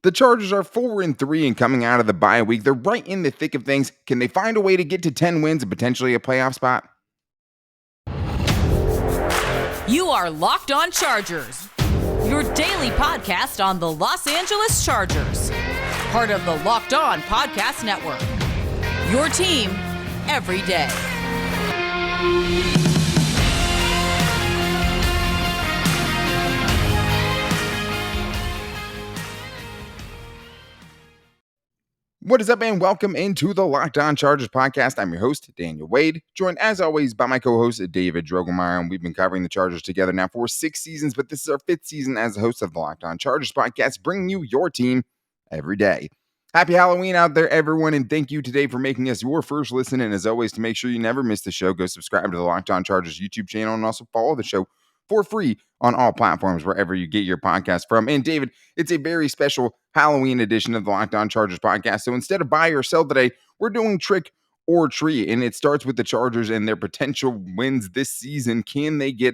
The Chargers are 4-3 and coming out of the bye week. They're right in the thick of things. Can they find a way to get to 10 wins and potentially a playoff spot? You are Locked On Chargers, your daily podcast on the Los Angeles Chargers, part of the Locked On Podcast Network, your team every day. What is up, and welcome into the Locked On Chargers podcast. I'm your host, Daniel Wade, joined as always by my co-host, David Drogemeyer, and we've been covering the Chargers together now for 6 seasons, but this is our 5th season as the host of the Locked On Chargers podcast, bringing you your team every day. Happy Halloween out there, everyone, and thank you today for making us your first listen. And as always, to make sure you never miss the show, go subscribe to the Locked On Chargers YouTube channel and also follow the show for free on all platforms wherever you get your podcast from. And David, it's a very special Halloween edition of the Locked On Chargers podcast. So instead of buy or sell today, we're doing trick or treat. And it starts with the Chargers and their potential wins this season. Can they get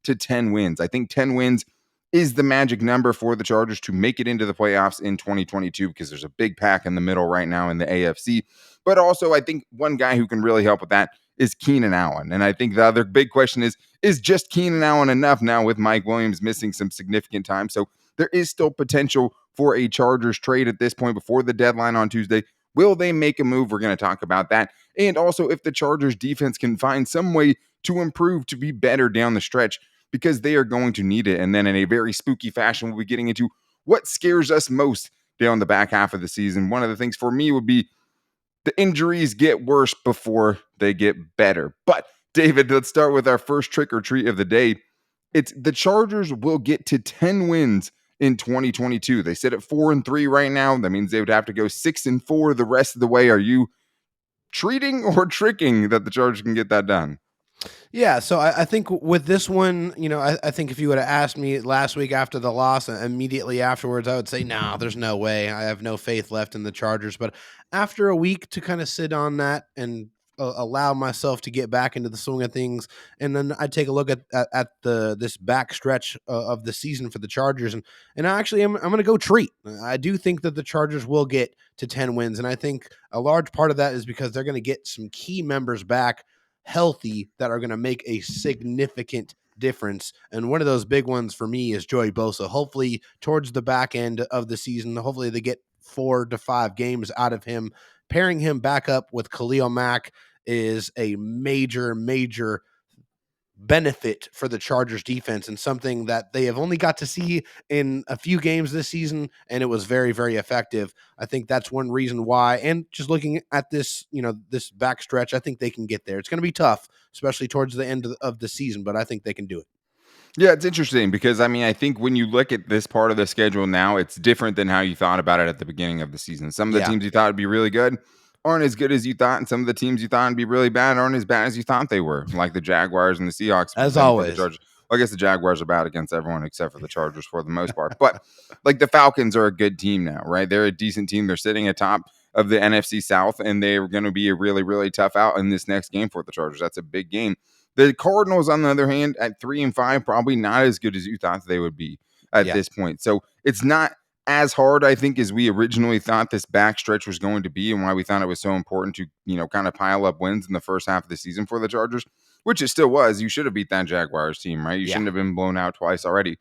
to 10 wins? I think 10 wins is the magic number for the Chargers to make it into the playoffs in 2022, because there's a big pack in the middle right now in the AFC. But also, I think one guy who can really help with that is Keenan Allen. And I think the other big question is just Keenan Allen enough now with Mike Williams missing some significant time? So there is still potential for a Chargers trade at this point before the deadline on Tuesday. Will they make a move? We're going to talk about that. And also if the Chargers defense can find some way to improve to be better down the stretch, because they are going to need it. And then in a very spooky fashion, we'll be getting into what scares us most down the back half of the season. One of the things for me would be the injuries get worse before they get better. But David, let's start with our first trick or treat of the day. It's the Chargers will get to 10 wins in 2022. They sit at 4-3 right now. That means they would have to go 6-4 the rest of the way. Are you treating or tricking that the Chargers can get that done? Yeah, so I think with this one, I think if you would have asked me last week after the loss, immediately afterwards, I would say, no, there's no way. I have no faith left in the Chargers. But after a week to kind of sit on that and allow myself to get back into the swing of things, and then I take a look at this back stretch of the season for the Chargers, and actually I'm going to go treat. I do think that the Chargers will get to 10 wins, and I think a large part of that is because they're going to get some key members back healthy that are going to make a significant difference. And one of those big ones for me is Joey Bosa. Hopefully towards the back end of the season, hopefully they get 4 to 5 games out of him. Pairing him back up with Khalil Mack is a major benefit for the Chargers defense, and something that they have only got to see in a few games this season, and it was very, very effective. I think that's one reason why, and just looking at this, this backstretch, I think they can get there. It's going to be tough, especially towards the end of the season, but I think they can do it. Yeah, it's interesting because, I think when you look at this part of the schedule now, it's different than how you thought about it at the beginning of the season. Some of the teams you thought would be really good aren't as good as you thought, and some of the teams you thought would be really bad aren't as bad as you thought they were, like the Jaguars and the Seahawks. As always. Well, I guess the Jaguars are bad against everyone except for the Chargers for the most part. But like the Falcons are a good team now, right? They're a decent team. They're sitting atop of the NFC South, and they're going to be a really, really tough out in this next game for the Chargers. That's a big game. The Cardinals, on the other hand, at 3-5, probably not as good as you thought they would be at this point. So it's not as hard, I think, as we originally thought this backstretch was going to be, and why we thought it was so important to, kind of pile up wins in the first half of the season for the Chargers, which it still was. You should have beat that Jaguars team, right? You shouldn't have been blown out twice already.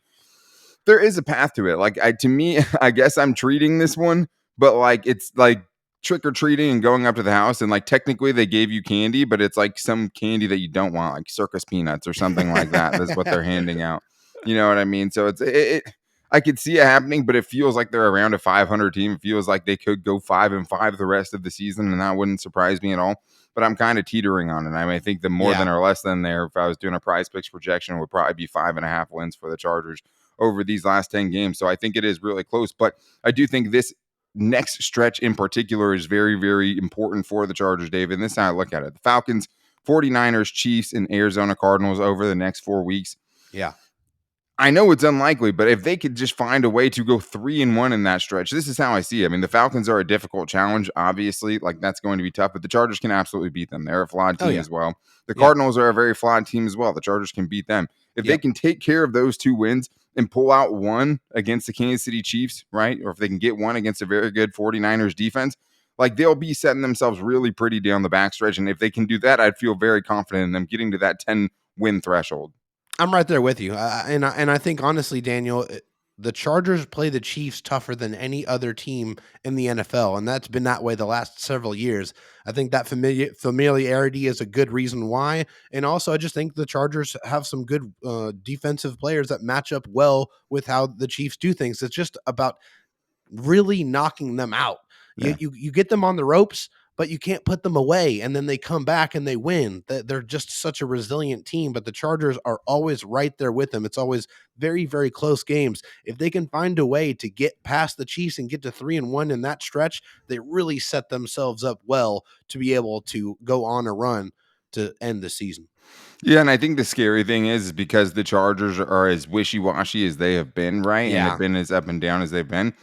There is a path to it. To me, I guess I'm treating this one, but it's like trick-or-treating and going up to the house, and technically they gave you candy, but it's like some candy that you don't want, like circus peanuts or something like that. That's what they're handing out. You know what I mean? So I could see it happening, but it feels like they're around a 500 team. It feels like they could go 5-5 the rest of the season, and that wouldn't surprise me at all. But I'm kind of teetering on it. I think the more than or less than there, if I was doing a PrizePicks projection, would probably be 5.5 wins for the Chargers over these last 10 games. So I think it is really close, but I do think this next stretch in particular is very, very important for the Chargers, David. And this is how I look at it. The Falcons, 49ers, Chiefs, and Arizona Cardinals over the next 4 weeks. Yeah. I know it's unlikely, but if they could just find a way to go 3-1 in that stretch, this is how I see it. The Falcons are a difficult challenge, obviously. That's going to be tough, but the Chargers can absolutely beat them. They're a flawed team as well. The Cardinals are a very flawed team as well. The Chargers can beat them. If they can take care of those 2 wins and pull out one against the Kansas City Chiefs, right? Or if they can get one against a very good 49ers defense, like they'll be setting themselves really pretty down the backstretch. And if they can do that, I'd feel very confident in them getting to that 10-win threshold. I'm right there with you. And I think honestly, Daniel, the Chargers play the Chiefs tougher than any other team in the NFL, and that's been that way the last several years. I think that familiarity is a good reason why, and also I just think the Chargers have some good defensive players that match up well with how the Chiefs do things. It's just about really knocking them out. Yeah. You get them on the ropes, but you can't put them away, and then they come back and they win. They're just such a resilient team, but the Chargers are always right there with them. It's always very, very close games. If they can find a way to get past the Chiefs and get to 3-1 in that stretch, they really set themselves up well to be able to go on a run to end the season. Yeah, and I think the scary thing is because the Chargers are as wishy-washy as they have been, right? And Yeah. have been as up and down as they've been.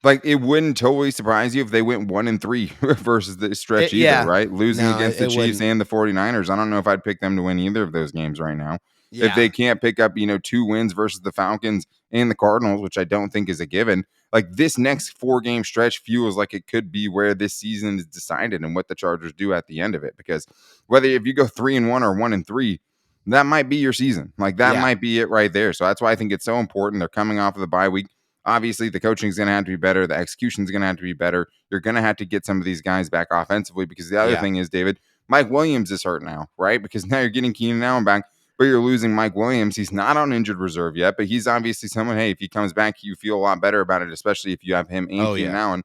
Like, it wouldn't totally surprise you if they went 1-3 versus the stretch either, right? Losing No, against the it Chiefs wouldn't. and the 49ers. I don't know if I'd pick them to win either of those games right now. If Yeah. they can't pick up, 2 wins versus the Falcons and the Cardinals, which I don't think is a given, like this next 4-game stretch feels like it could be where this season is decided and what the Chargers do at the end of it. Because whether if you go 3-1 or 1-3, that might be your season. Like that Yeah. might be it right there. So that's why I think it's so important. They're coming off of the bye week. Obviously, the coaching is going to have to be better. The execution is going to have to be better. You're going to have to get some of these guys back offensively because the other Yeah. thing is, David, Mike Williams is hurt now, right? Because now you're getting Keenan Allen back, but you're losing Mike Williams. He's not on injured reserve yet, but he's obviously someone, hey, if he comes back, you feel a lot better about it, especially if you have him and Keenan Allen.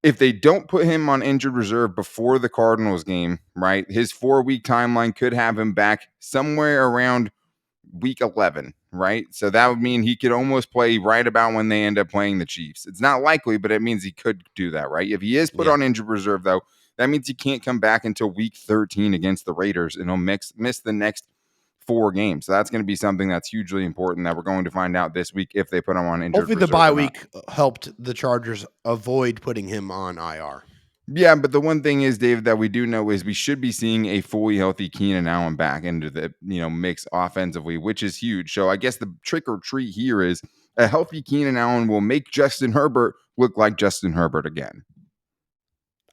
If they don't put him on injured reserve before the Cardinals game, right, his 4-week timeline could have him back somewhere around week 11, right? So that would mean he could almost play right about when they end up playing the Chiefs. It's not likely, but it means he could do that, right? If he is put on injured reserve, though, that means he can't come back until week 13 against the Raiders, and he'll miss the next 4 games. So that's going to be something that's hugely important that we're going to find out this week if they put him on injured Hopefully the reserve bye or not. week helped the Chargers avoid putting him on IR. Yeah, but the one thing is, David, that we do know is we should be seeing a fully healthy Keenan Allen back into the mix offensively, which is huge. So I guess the trick or treat here is a healthy Keenan Allen will make Justin Herbert look like Justin Herbert again.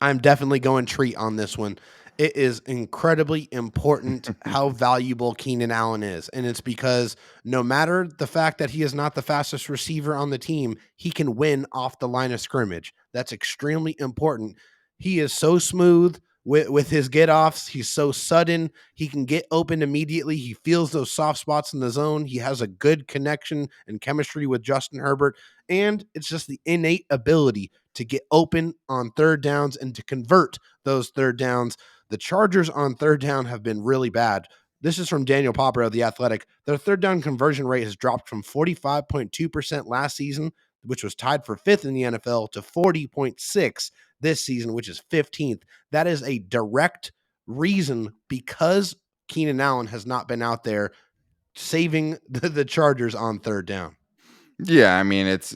I'm definitely going treat on this one. It is incredibly important how valuable Keenan Allen is. And it's because no matter the fact that he is not the fastest receiver on the team, he can win off the line of scrimmage. That's extremely important. He is so smooth with his get-offs. He's so sudden. He can get open immediately. He feels those soft spots in the zone. He has a good connection and chemistry with Justin Herbert. And it's just the innate ability to get open on third downs and to convert those third downs. The Chargers on third down have been really bad. This is from Daniel Popper of The Athletic. Their third down conversion rate has dropped from 45.2% last season, which was tied for 5th in the NFL, to 40.6% this season, which is 15th. That is a direct reason because Keenan Allen has not been out there saving the Chargers on third down. Yeah, I mean, it's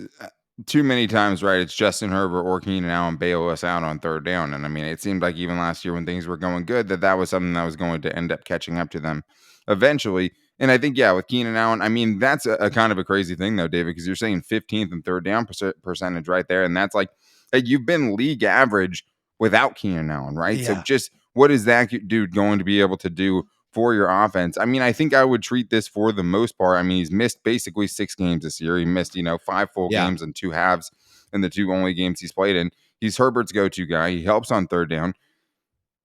too many times, right? It's Justin Herbert or Keenan Allen bail us out on third down. And I mean, it seemed like even last year when things were going good, that was something that was going to end up catching up to them eventually. And I think, yeah, with Keenan Allen, I mean, that's a kind of a crazy thing, though, David, because you're saying 15th and third down percentage right there. And that's like, you've been league average without Keenan Allen, right? Yeah. So just what is that dude going to be able to do for your offense? I mean, I think I would treat this for the most part. I mean, he's missed basically 6 games this year. He missed, 5 full games and 2 halves in the 2 only games he's played in. He's Herbert's go-to guy. He helps on third down.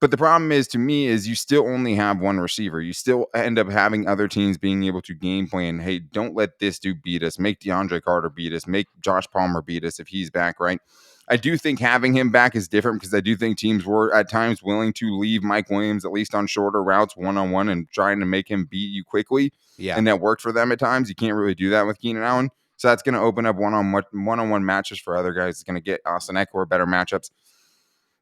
But the problem is, to me, is you still only have one receiver. You still end up having other teams being able to game plan. Hey, don't let this dude beat us. Make DeAndre Carter beat us. Make Josh Palmer beat us if he's back, right? I do think having him back is different because I do think teams were at times willing to leave Mike Williams, at least on shorter routes, one-on-one, and trying to make him beat you quickly. Yeah. And that worked for them at times. You can't really do that with Keenan Allen. So that's going to open up one-on-one matches for other guys. It's going to get Austin Eckler better matchups.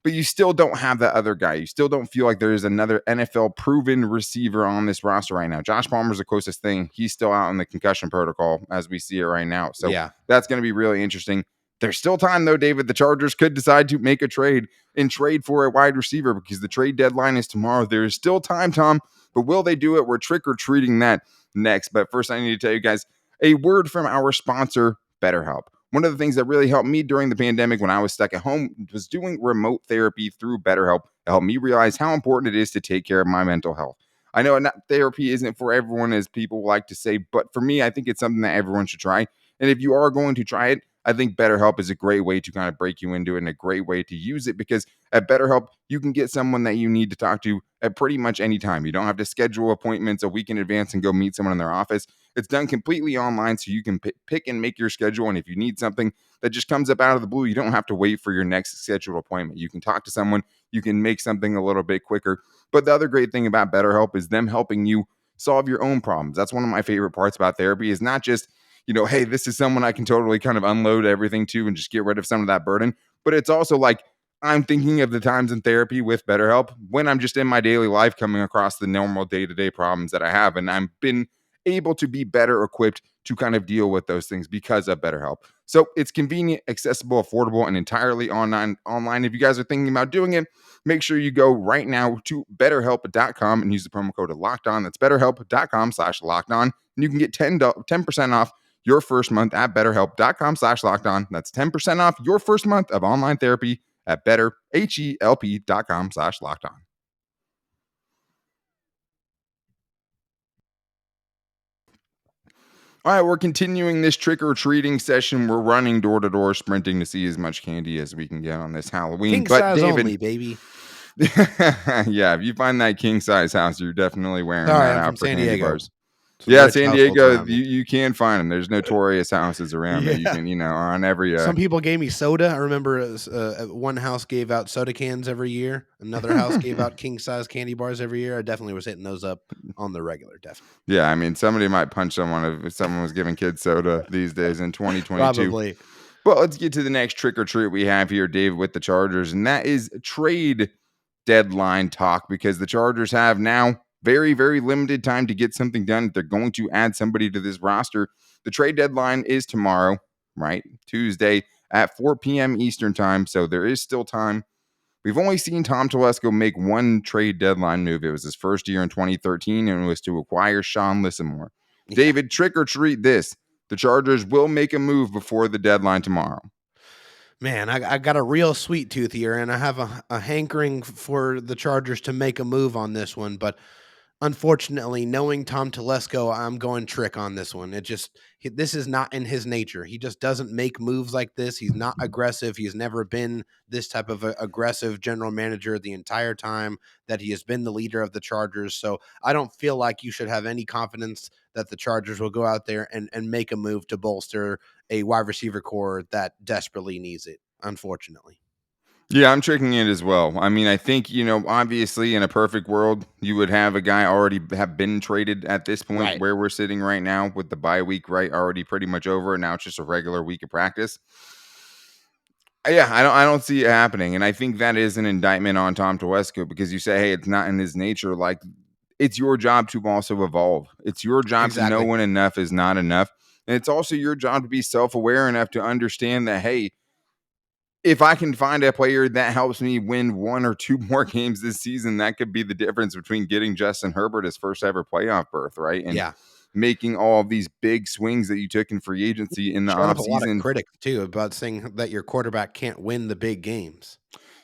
But you still don't have that other guy. You still don't feel like there is another NFL proven receiver on this roster right now. Josh Palmer's the closest thing. He's still out in the concussion protocol as we see it right now. So that's going to be really interesting. There's still time, though, David. The Chargers could decide to make a trade and trade for a wide receiver because the trade deadline is tomorrow. There is still time, Tom. But will they do it? We're trick-or-treating that next. But first, I need to tell you guys, A word from our sponsor, BetterHelp. One of the things that really helped me during the pandemic when I was stuck at home was doing remote therapy through BetterHelp. It helped me realize how important it is to take care of my mental health. I know therapy isn't for everyone, as people like to say, but for me, I think it's something that everyone should try. And if you are going to try it, I think BetterHelp is a great way to kind of break you into it and a great way to use it, because at BetterHelp, you can get someone that you need to talk to at pretty much any time. You don't have to schedule appointments a week in advance and go meet someone in their office. It's done completely online, so you can pick and make your schedule. And if you need something that just comes up out of the blue, you don't have to wait for your next scheduled appointment. You can talk to someone, you can make something a little bit quicker. But the other great thing about BetterHelp is them helping you solve your own problems. That's one of my favorite parts about therapy, is not just, hey, this is someone I can totally kind of unload everything to and just get rid of some of that burden. But it's also like, I'm thinking of the times in therapy with BetterHelp when I'm just in my daily life coming across the normal day-to-day problems that I have. And I've been able to be better equipped to kind of deal with those things because of BetterHelp. So it's convenient, accessible, affordable, and entirely online. If you guys are thinking about doing it, make sure you go right now to betterhelp.com and use the promo code LOCKEDON. That's betterhelp.com/lockedon. And you can get 10% off your first month at betterhelp.com/lockedon. That's 10% off your first month of online therapy at betterhelp.com/lockedon. All right, we're continuing this trick-or-treating session. We're running door-to-door, sprinting to see as much candy as we can get on this Halloween. King But size David, only, baby. yeah, if you find that king-size house, you're definitely wearing Sorry, that I'm out from for San candy Diego. bars. Some Yeah, rich San households Diego, around me. you can find them. There's notorious houses around that you Yeah. can, are on every. Some people gave me soda. I remember one house gave out soda cans every year. Another house gave out king size candy bars every year. I definitely was hitting those up on the regular. Definitely. Yeah, I mean, somebody might punch someone if someone was giving kids soda these days in 2022. Probably. But let's get to the next trick or treat we have here, Dave, with the Chargers, and that is trade deadline talk, because the Chargers have now very, very limited time to get something done. If they're going to add somebody to this roster, the trade deadline is tomorrow, right? Tuesday at 4 p.m. Eastern time. So there is still time. We've only seen Tom Telesco make one trade deadline move. It was his first year in 2013, and it was to acquire Sean Lissimore. Yeah. David, trick or treat this. The Chargers will make a move before the deadline tomorrow. Man, I got a real sweet tooth here, and I have a hankering for the Chargers to make a move on this one. But unfortunately, knowing Tom Telesco, I'm going trick on this one. This is not in his nature. He just doesn't make moves like this. He's not aggressive. He's never been this type of aggressive general manager the entire time that he has been the leader of the Chargers. So I don't feel like you should have any confidence that the Chargers will go out there and make a move to bolster a wide receiver core that desperately needs it, unfortunately. Yeah, I'm tricking it as well. I mean, I think, obviously in a perfect world, you would have a guy already have been traded at this point Right. where we're sitting right now with the bye week, right? Already pretty much over. And now it's just a regular week of practice. Yeah, I don't see it happening. And I think that is an indictment on Tom Telesco, because you say, hey, it's not in his nature. Like, it's your job to also evolve. It's your job to know Exactly. when enough is not enough. And it's also your job to be self-aware enough to understand that, hey, if I can find a player that helps me win one or two more games this season, that could be the difference between getting Justin Herbert his first ever playoff berth, right? And Yeah. making all of these big swings that you took in free agency in the Shut up a lot of offseason. critics too about saying that your quarterback can't win the big games.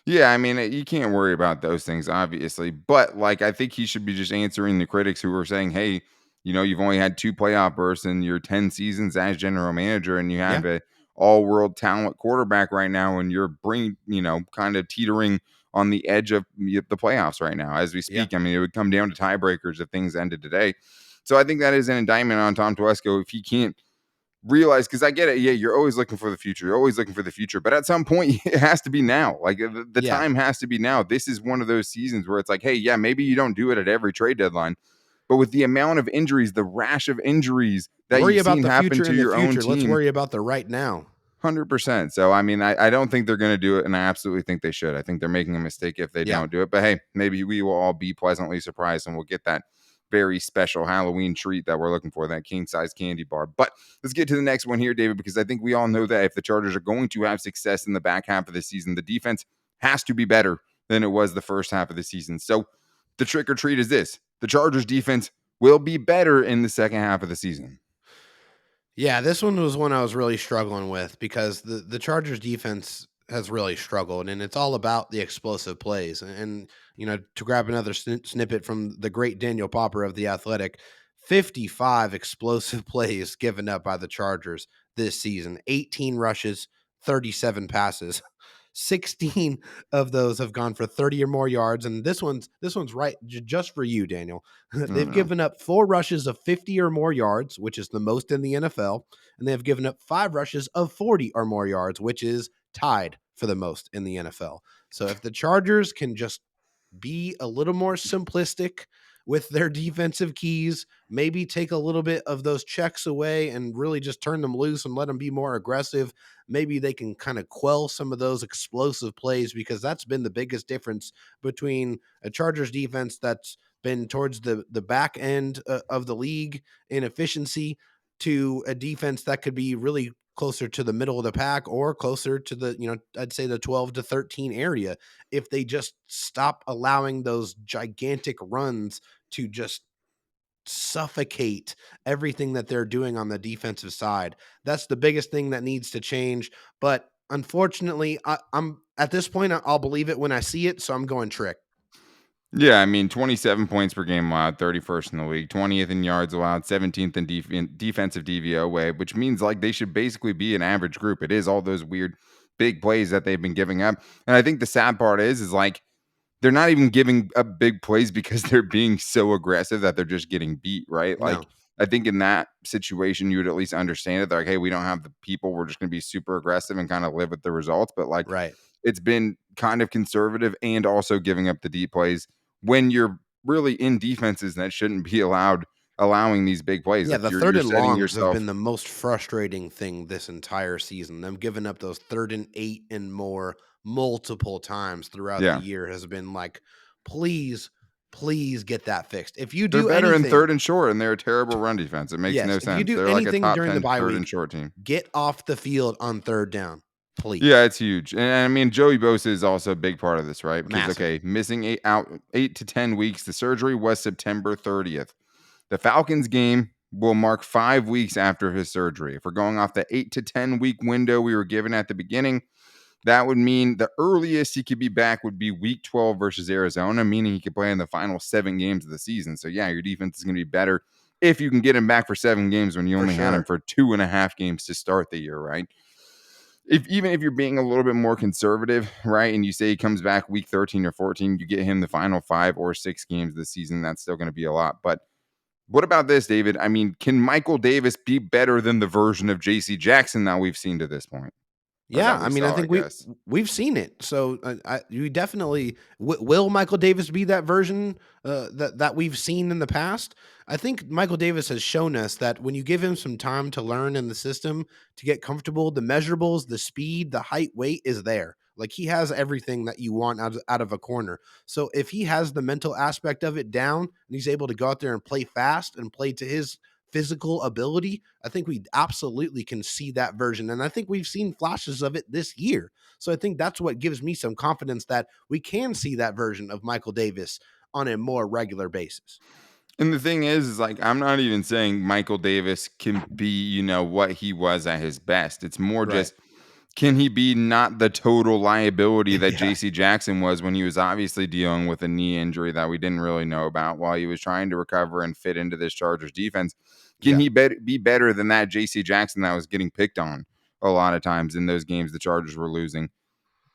Yeah, I mean, you can't worry about those things, obviously. But, like, I think he should be just answering the critics who are saying, hey, you've only had two playoff berths in your 10 seasons as general manager, and you Yeah. have a all-world talent quarterback right now, and you're kind of teetering on the edge of the playoffs right now as we speak. Yeah. I mean, it would come down to tiebreakers if things ended today. So I think that is an indictment on Tom Telesco if he can't realize, because I get it. Yeah, you're always looking for the future. You're always looking for the future. But at some point, it has to be now. Like, the Yeah. time has to be now. This is one of those seasons where it's like, hey, yeah, maybe you don't do it at every trade deadline. But with the amount of injuries, the rash of injuries that Worry you've about seen the happen future to in the your own future. Let's team, worry about the right now. 100%. So, I mean, I don't think they're going to do it, and I absolutely think they should. I think they're making a mistake if they Yeah. don't do it. But hey, maybe we will all be pleasantly surprised, and we'll get that very special Halloween treat that we're looking for, that king-size candy bar. But let's get to the next one here, David, because I think we all know that if the Chargers are going to have success in the back half of the season, the defense has to be better than it was the first half of the season. So the trick or treat is this: the Chargers defense will be better in the second half of the season. Yeah, this one was one I was really struggling with because the Chargers defense has really struggled, and it's all about the explosive plays. And to grab another snippet from the great Daniel Popper of The Athletic, 55 explosive plays given up by the Chargers this season, 18 rushes, 37 passes. 16 of those have gone for 30 or more yards, and this one's right just for you, Daniel. Oh, They've no. given up 4 rushes of 50 or more yards, which is the most in the NFL, and they have given up 5 rushes of 40 or more yards, which is tied for the most in the NFL. So if the Chargers can just be a little more simplistic with their defensive keys, maybe take a little bit of those checks away and really just turn them loose and let them be more aggressive, maybe they can kind of quell some of those explosive plays, because that's been the biggest difference between a Chargers defense that's been towards the back end of the league in efficiency to a defense that could be really closer to the middle of the pack or closer to the, I'd say the 12 to 13 area, if they just stop allowing those gigantic runs to just suffocate everything that they're doing on the defensive side. That's the biggest thing that needs to change. But unfortunately, I'm at this point, I'll believe it when I see it. So I'm going trick. Yeah, I mean, 27 points per game allowed, 31st in the league, 20th in yards allowed, 17th in defensive DVOA, which means like they should basically be an average group. It is all those weird big plays that they've been giving up. And I think the sad part is like they're not even giving up big plays because they're being so aggressive that they're just getting beat, right? Like No, I think in that situation you would at least understand it. They're like, hey, we don't have the people. We're just going to be super aggressive and kind of live with the results. But like right. it's been kind of conservative and also giving up the deep plays when you're really in defenses that shouldn't be allowing these big plays. Yeah, Like the you're third and setting longs have yourself. been the most frustrating thing this entire season. Them giving up those 3rd and 8 and more multiple times throughout the Yeah. year has been like, please, please get that fixed. If you They're do better in anything, third and short, and they're a terrible run defense. It makes yes, no if you sense. do They're like a anything top during the 10 bye third and week, short team. get off the field on 3rd down, Yeah, please. it's huge. And I mean, Joey Bosa is also a big part of this, right? Because Massive. okay, missing 8 to 10 weeks. The surgery was September 30th. The Falcons game will mark 5 weeks after his surgery. If we're going off the 8 to 10 week window we were given at the beginning, that would mean the earliest he could be back would be week 12 versus Arizona, meaning he could play in the final 7 games of the season. So yeah, your defense is going to be better if you can get him back for 7 games when you For only had him sure. for 2.5 games to start the year, right? Even if you're being a little bit more conservative, right, and you say he comes back week 13 or 14, you get him the final 5 or 6 games of the season, that's still going to be a lot. But what about this, David? I mean, can Michael Davis be better than the version of JC Jackson that we've seen to this point? Or Yeah, that I we mean, I saw, I think guess. we've seen it. So you definitely will Michael Davis be that version that we've seen in the past. I think Michael Davis has shown us that when you give him some time to learn in the system, to get comfortable, the measurables, the speed, the height, weight is there. Like he has everything that you want out of a corner. So if he has the mental aspect of it down and he's able to go out there and play fast and play to his physical ability, I think we absolutely can see that version. And I think we've seen flashes of it this year. So I think that's what gives me some confidence that we can see that version of Michael Davis on a more regular basis. And the thing is like I'm not even saying Michael Davis can be, what he was at his best. It's more Right. just can he be not the total liability that Yeah. JC Jackson was when he was obviously dealing with a knee injury that we didn't really know about while he was trying to recover and fit into this Chargers defense? Can Yeah. he be better than that JC Jackson that was getting picked on a lot of times in those games the Chargers were losing?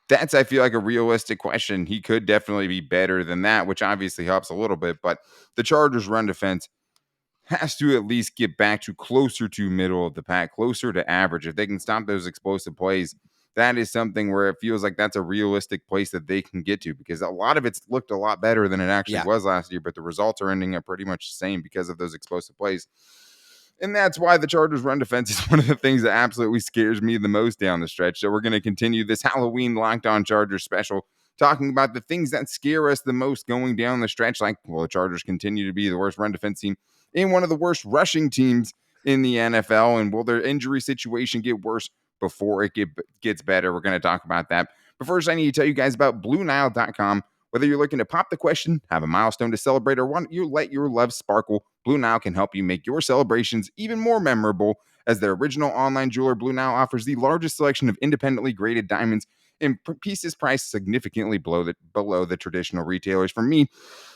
That's, I feel like, a realistic question. He could definitely be better than that, which obviously helps a little bit. But the Chargers run defense has to at least get back to closer to middle of the pack, closer to average. If they can stop those explosive plays, that is something where it feels like that's a realistic place that they can get to, because a lot of it's looked a lot better than it actually Yeah. was last year, but the results are ending up pretty much the same because of those explosive plays. And that's why the Chargers run defense is one of the things that absolutely scares me the most down the stretch. So we're going to continue this Halloween Locked On Chargers special, talking about the things that scare us the most going down the stretch. Like, well, the Chargers continue to be the worst run defense team and one of the worst rushing teams in the NFL. And will their injury situation get worse before it gets better? We're going to talk about that. But first, I need to tell you guys about BlueNile.com. Whether you're looking to pop the question, have a milestone to celebrate, or want you let your love sparkle, Blue Nile can help you make your celebrations even more memorable. As their original online jeweler, Blue Nile offers the largest selection of independently graded diamonds and pieces priced significantly below the traditional retailers. For me,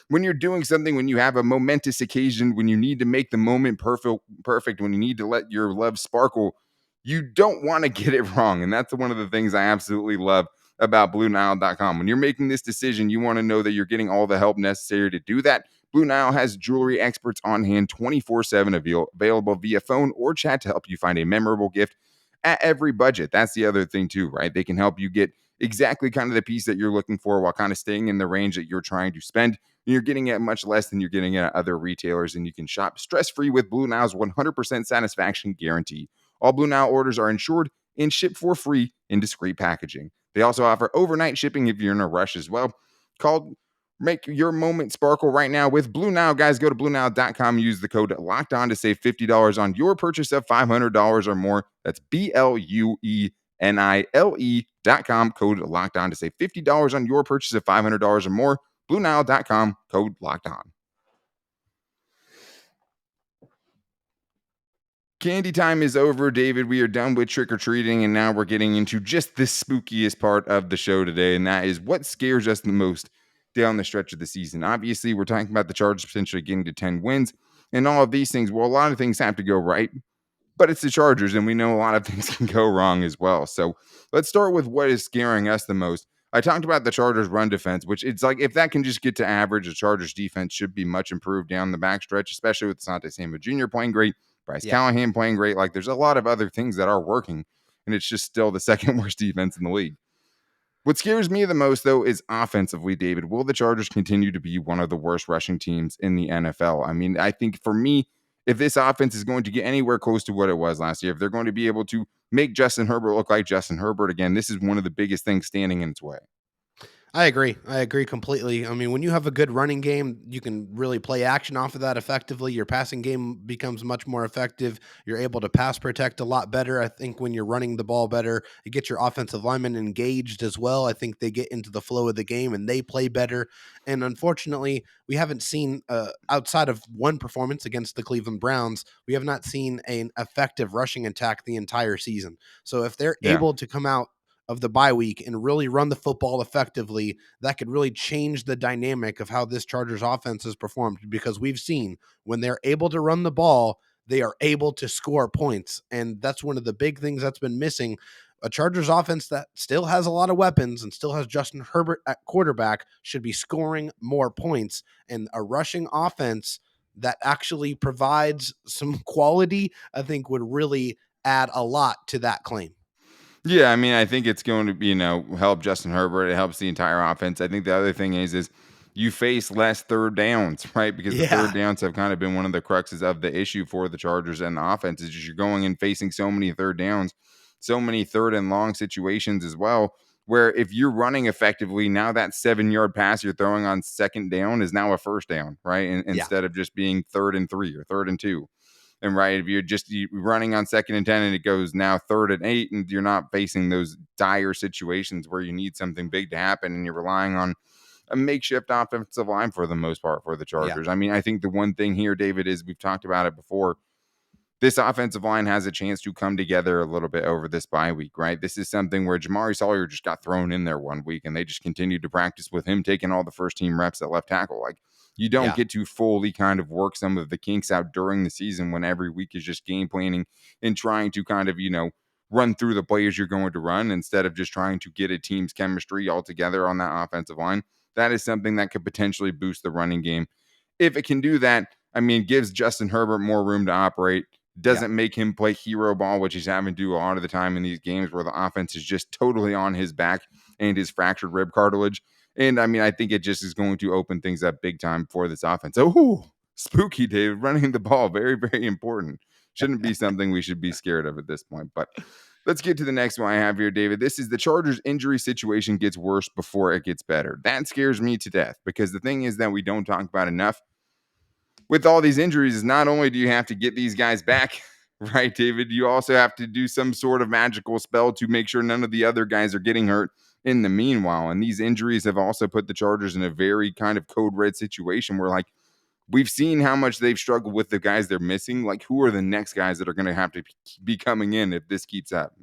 when you're doing something, when you have a momentous occasion, when you need to make the moment perfect, when you need to let your love sparkle, you don't want to get it wrong. And that's one of the things I absolutely love about BlueNile.com. When you're making this decision, you want to know that you're getting all the help necessary to do that. Blue Nile has jewelry experts on hand 24/7, available via phone or chat to help you find a memorable gift at every budget. That's the other thing too, right? They can help you get exactly kind of the piece that you're looking for while kind of staying in the range that you're trying to spend. You're getting it much less than you're getting at other retailers, and you can shop stress-free with Blue Nile's 100% satisfaction guarantee. All Blue Nile orders are insured and shipped for free in discreet packaging. They also offer overnight shipping if you're in a rush as well. Make your moment sparkle right now with Blue Nile. Guys, go to BlueNile.com. Use the code LOCKEDON to save $50 on your purchase of $500 or more. That's BLUENILE.com. Code LOCKEDON to save $50 on your purchase of $500 or more. BlueNile.com. Code LOCKEDON. Candy time is over, David. We are done with trick-or-treating, and now we're getting into just the spookiest part of the show today, and that is what scares us the most down the stretch of the season. Obviously, we're talking about the Chargers potentially getting to 10 wins and all of these things. Well, a lot of things have to go right, but it's the Chargers, and we know a lot of things can go wrong as well. So let's start with what is scaring us the most. I talked about the Chargers' run defense, which it's like if that can just get to average, the Chargers' defense should be much improved down the backstretch, especially with Asante Samuel Jr. playing great, Bryce Callahan playing great. Like there's a lot of other things that are working, and it's just still the second worst defense in the league. What scares me the most, though, is offensively, David. Will the Chargers continue to be one of the worst rushing teams in the NFL? I mean, I think for me, if this offense is going to get anywhere close to what it was last year, if they're going to be able to make Justin Herbert look like Justin Herbert again, this is one of the biggest things standing in its way. I agree. I agree completely. I mean, when you have a good running game, you can really play action off of that effectively. Your passing game becomes much more effective. You're able to pass protect a lot better. I think when you're running the ball better, you get your offensive linemen engaged as well. I think they get into the flow of the game and they play better. And unfortunately, we haven't seen, outside of one performance against the Cleveland Browns, we have not seen an effective rushing attack the entire season. So if they're able to come out of the bye week and really run the football effectively, that could really change the dynamic of how this Chargers offense has performed, because we've seen when they're able to run the ball, they are able to score points. And that's one of the big things that's been missing. A Chargers offense that still has a lot of weapons and still has Justin Herbert at quarterback should be scoring more points, and a rushing offense that actually provides some quality, I think would really add a lot to that claim. Yeah, I mean, I think it's going to be, help Justin Herbert. It helps the entire offense. I think the other thing is you face less third downs, right? Because the third downs have kind of been one of the cruxes of the issue for the Chargers and the offense is just you're going and facing so many third downs, so many third and long situations as well, where if you're running effectively, now that 7-yard pass you're throwing on second down is now a first down, right? Instead of just being 3rd and 3 or 3rd and 2. And right, if you're just running on 2nd and 10 and it goes now 3rd and 8 and you're not facing those dire situations where you need something big to happen and you're relying on a makeshift offensive line for the most part for the Chargers. I mean, I think the one thing here, David, is we've talked about it before. This offensive line has a chance to come together a little bit over this bye week, right? This is something where Jamari Sawyer just got thrown in there one week and they just continued to practice with him taking all the first team reps at left tackle. Like you don't get to fully kind of work some of the kinks out during the season when every week is just game planning and trying to kind of, run through the players you're going to run instead of just trying to get a team's chemistry all together on that offensive line. That is something that could potentially boost the running game. If it can do that, I mean, gives Justin Herbert more room to operate. Doesn't make him play hero ball, which he's having to do a lot of the time in these games where the offense is just totally on his back and his fractured rib cartilage. And I mean, I think it just is going to open things up big time for this offense. Oh, spooky, David. Running the ball, very, very important. Shouldn't be something we should be scared of at this point. But let's get to the next one I have here, David. This is the Chargers injury situation gets worse before it gets better. That scares me to death because the thing is that we don't talk about enough. With all these injuries, not only do you have to get these guys back, right, David, you also have to do some sort of magical spell to make sure none of the other guys are getting hurt in the meanwhile. And these injuries have also put the Chargers in a very kind of code red situation where, like, we've seen how much they've struggled with the guys they're missing. Like, who are the next guys that are going to have to be coming in if this keeps up,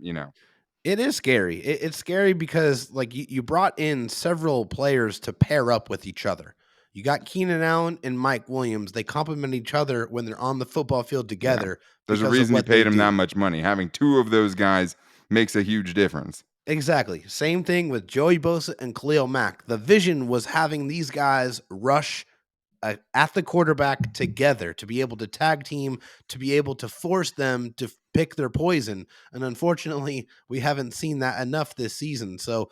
It is scary. It's scary because like you brought in several players to pair up with each other. You got Keenan Allen and Mike Williams. They complement each other when they're on the football field Yeah. together There's a because of reason you what they paid him that do. much money. Having two of those guys makes a huge difference. Exactly. Same thing with Joey Bosa and Khalil Mack. The vision was having these guys rush at the quarterback together to be able to tag team, to be able to force them to pick their poison. And unfortunately, we haven't seen that enough this season. So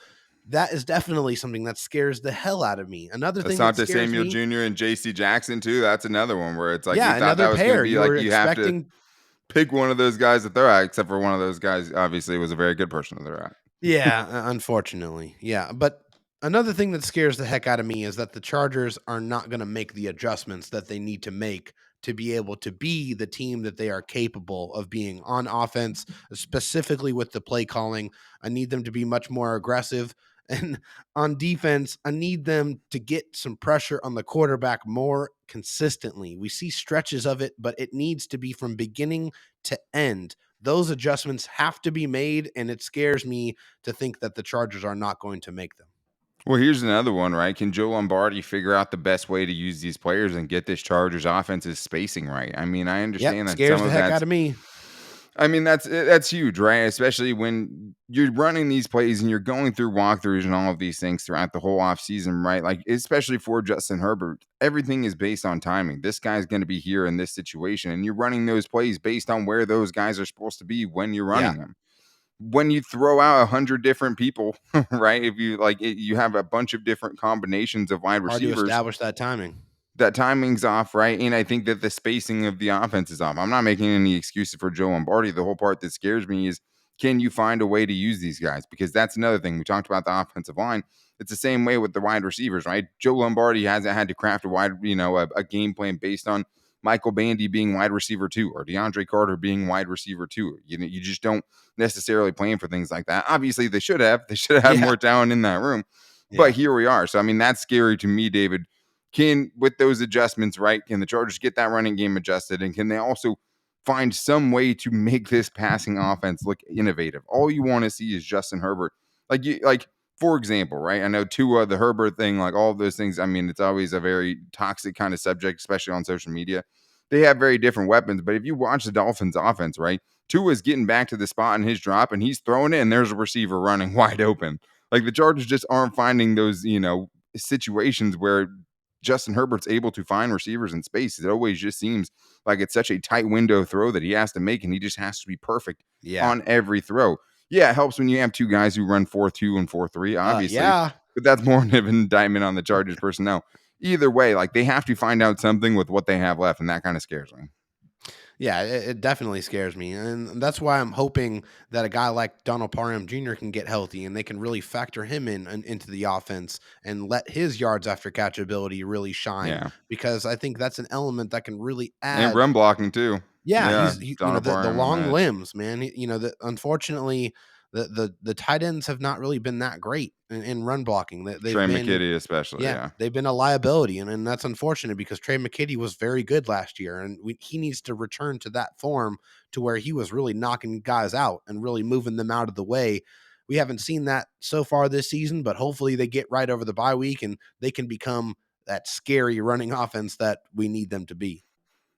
that is definitely something that scares the hell out of me. Another thing that Asante scares Samuel me, Jr. and J.C. Jackson too. That's another one where it's like you yeah, thought that another was going to pair. be You were like you have to expecting. pick one of those guys to throw at, except for one of those guys obviously was a very good person to throw at. Yeah, unfortunately. Yeah, but another thing that scares the heck out of me is that the Chargers are not going to make the adjustments that they need to make to be able to be the team that they are capable of being on offense, specifically with the play calling. I need them to be much more aggressive. And on defense, I need them to get some pressure on the quarterback more consistently. We see stretches of it, but it needs to be from beginning to end. Those adjustments have to be made, and it scares me to think that the Chargers are not going to make them. Well, here's another one, right? Can Joe Lombardi figure out the best way to use these players and get this Chargers offense's spacing right? I mean, I Yep, understand that some scares the of heck out that's of me. I mean, that's huge, right? Especially when you're running these plays and you're going through walkthroughs and all of these things throughout the whole offseason, right? Like, especially for Justin Herbert, everything is based on timing. This guy's going to be here in this situation, and you're running those plays based on where those guys are supposed to be when you're Yeah, running them. When you throw out 100 different people, right? If you like, you have a bunch of different combinations of wide hard to receivers, establish that timing. that timing's off, right? And I think that the spacing of the offense is off. I'm not making any excuses for Joe Lombardi. The whole part that scares me is, can you find a way to use these guys? Because that's another thing. We talked about the offensive line. It's the same way with the wide receivers, right? Joe Lombardi hasn't had to craft a game plan based on Michael Bandy being wide receiver 2 or DeAndre Carter being wide receiver 2. You just don't necessarily plan for things like that. Obviously, they should have. They should have had Yeah, more talent in that room. But yeah. here we are. So, I mean, that's scary to me, David. Can, with those adjustments, right, can the Chargers get that running game adjusted? And can they also find some way to make this passing offense look innovative? All you want to see is Justin Herbert. For example, right? I know Tua, the Herbert thing, like all of those things. I mean, it's always a very toxic kind of subject, especially on social media. They have very different weapons. But if you watch the Dolphins offense, right, Tua's getting back to the spot in his drop and he's throwing it, and there's a receiver running wide open. Like, the Chargers just aren't finding those, situations where Justin Herbert's able to find receivers in space. It always just seems like it's such a tight window throw that he has to make, and he just has to be perfect Yeah. on every throw. Yeah, it helps when you have two guys who run 4-2 and 4-3, obviously, Yeah. but that's more of an indictment on the Chargers personnel. Either way, like, they have to find out something with what they have left, and that kind of scares me. Yeah, it definitely scares me. And that's why I'm hoping that a guy like Donald Parham Jr. can get healthy and they can really factor him into the offense and let his yards after catch ability really shine, Yeah, because I think that's an element that can really and add. run blocking too. Yeah, Yeah, you know, Donald the Parham, long that's limbs, man. The unfortunately the tight ends have not really been that great in run blocking. They've Trey been, McKitty especially, yeah, yeah. they've been a liability, and that's unfortunate because Trey McKitty was very good last year, and he needs to return to that form to where he was really knocking guys out and really moving them out of the way. We haven't seen that so far this season, but hopefully they get right over the bye week and they can become that scary running offense that we need them to be.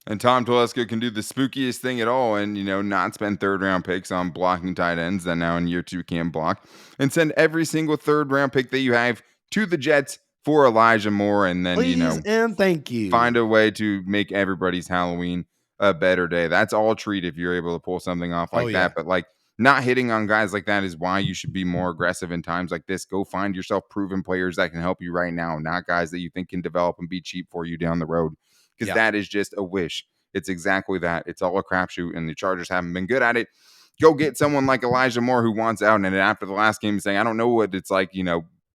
And Tom Telesco can do the spookiest thing at all and, not spend third round picks on blocking tight ends that now in year 2 can block, and send every single third round pick that you have to the Jets for Elijah Moore. And then, Please and thank find you. a way to make everybody's Halloween a better day. That's all treat if you're able to pull something off Oh like yeah. that. But, like, not hitting on guys like that is why you should be more aggressive in times like this. Go find yourself proven players that can help you right now, not guys that you think can develop and be cheap for you down the road, because Yeah. that is just a wish. It's exactly that. It's all a crapshoot, and the Chargers haven't been good at it. Go get someone like Elijah Moore who wants out, and then after the last game saying, I don't know what it's like,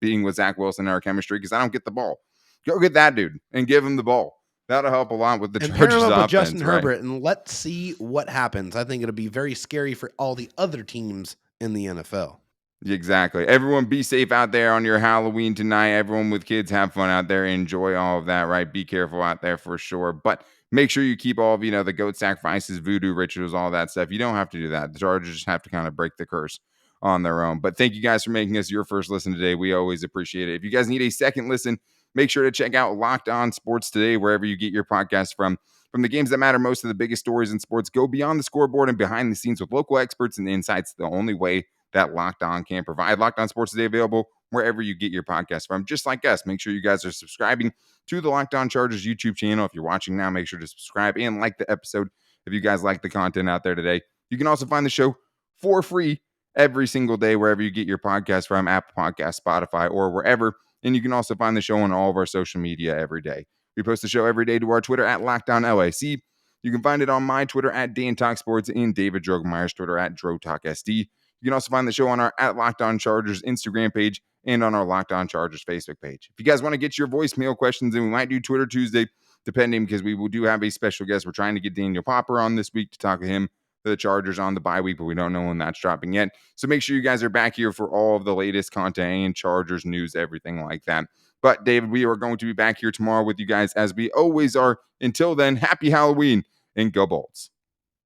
being with Zach Wilson in our chemistry because I don't get the ball. Go get that dude and give him the ball. That'll help a lot with the And pair him Chargers up with Justin offense, right? Herbert, and let's see what happens. I think it'll be very scary for all the other teams in the NFL. Exactly. Everyone be safe out there on your Halloween tonight. Everyone with kids, have fun out there. Enjoy all of that, right? Be careful out there for sure. But make sure you keep all of, the goat sacrifices, voodoo rituals, all that stuff. You don't have to do that. The Chargers just have to kind of break the curse on their own. But thank you guys for making us your first listen today. We always appreciate it. If you guys need a second listen, make sure to check out Locked On Sports Today, wherever you get your podcast from. From the games that matter most to the biggest stories in sports, go beyond the scoreboard and behind the scenes with local experts and insights the only way that Locked On can provide. Locked On Sports Today available wherever you get your podcast from, just like us. Make sure you guys are subscribing to the Locked On Chargers YouTube channel. If you're watching now, make sure to subscribe and like the episode if you guys like the content out there today. You can also find the show for free every single day wherever you get your podcast from, Apple Podcasts, Spotify, or wherever. And you can also find the show on all of our social media every day. We post the show every day to our Twitter at LockedOnLAC. You can find it on my Twitter at DanTalkSports and David Drogemeyer's Twitter at DroTalkSD. You can also find the show on our at Locked On Chargers Instagram page and on our Locked On Chargers Facebook page. If you guys want to get your voicemail questions, and we might do Twitter Tuesday, depending, because we do have a special guest. We're trying to get Daniel Popper on this week to talk to him for the Chargers on the bye week, but we don't know when that's dropping yet. So make sure you guys are back here for all of the latest content and Chargers news, everything like that. But David, we are going to be back here tomorrow with you guys as we always are. Until then, happy Halloween and go Bolts.